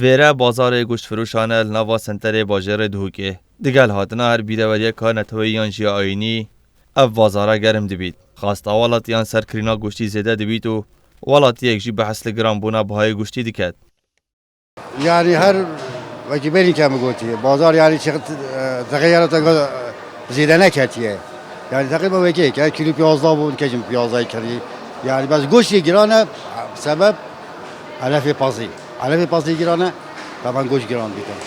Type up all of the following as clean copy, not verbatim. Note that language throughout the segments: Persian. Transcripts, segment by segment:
ویره بازار گوشت فروشانه نوا سنتر باجر دهوکه دگل هاتنا هر بیروریه که نتوییان جی آینی اف بازارا گرم دبید. خواست والاتیان سرکرینا گوشتی زیده دبید و والاتی یک جی بحث لگرام بونا بهای گوشتی دکد. یعنی هر وقتی بری که میگویی بازار یعنی چقدر تغییرات زیاده نکردیه. یعنی تقریبا وقتی که کیلو پیازا بود که جم پیازای کردی. یعنی بس گوشتی گرانه سبب علف پازی گرانه طبعا گوشت گران بیتن.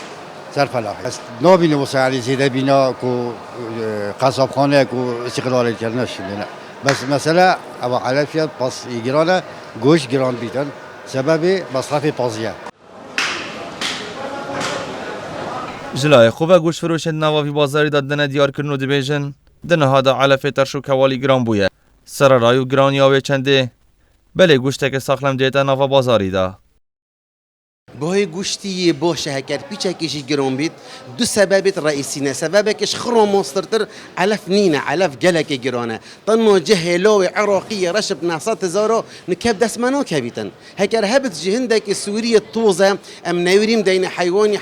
صرف لاحظ. نبینه واسه یعنی زیاده بینا کو قصاب خانه کو استقلال کردنش نه. بس مثلا اما علفیات پاس گرانه گوشت گران بیتن سبب مصرف پازیه. جلای خوبه گوشت فروش نوافی بازاری دادن دیار کردن و دبیجن دنه هادا علف ترشو کوالی گران بویه سر رایو گرانی آوه چنده بله گوشته که ساخلم دیتا نوا بازاری دا بهای گوشتی باشه هکر پیچه کشی گران بید دو سببت رئیسی نه سببکش خرام مسترتر علف نینه علف گلک گرانه طنو جهلاوی عراقی رشب نحصات زارو نکب دسمنو کبیتن هکر هبت جهندک سوریه طوزه ام نوریم دین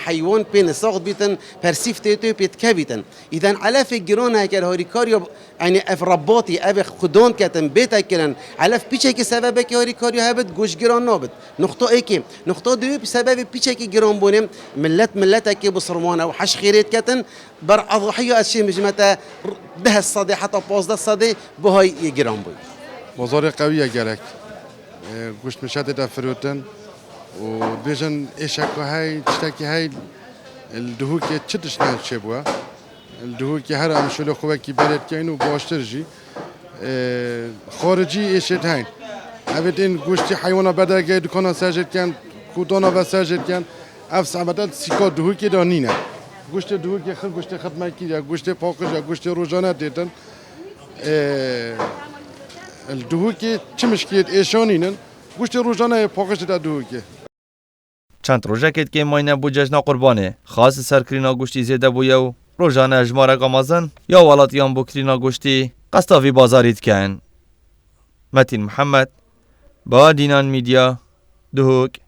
حیوان پین ساخت بیتن پرسیف تیتو پیت کبیتن ایدن علف گرانه هکر هاری کاریو يعني اف رباطي اف خدون كتن بيتا كرن علف بيچه سبب هاری کاریو هبت گوش گران نابد نقطه ايكي نقطه دو بسبب بيچه گران بونم ملت كي بصرمانه وحش خيرت كتن بر اضحيه اشي مجمته ده الصدي حتى 15 صدي بهاي گران بو بازار قویه گرک گوشت مشات دا فروتن و بیشن ایشکو های تشتکی های الدهوکی چتش نه چه بوا الدهوکی هر امشول خوبه کی برد که اینو باشتر جی خارجی ایشت هاین اوید این گوشتی حیوانا بدرگه دکانا سرجت کن کودانا و سرجت کن افس عمدت سیکا دهوکی دا نینه گوشت دهوکی خیلی گوشت خدمتی یا گوشت پاکش یا گوشت روزانه دیدن الدهوکی چه مشکلیت ایشانینن گوشت روزانه پاکش دا دهوکی چند روزه کد که ماینه بو جشن قربانه خاص سرکرینا گوشتی زیده بویه و روزانه اجماره گامازن یا والاتیان بو کرینا گوشتی قصدافی بازاریت کن. متین محمد با دینان میدیا دهوک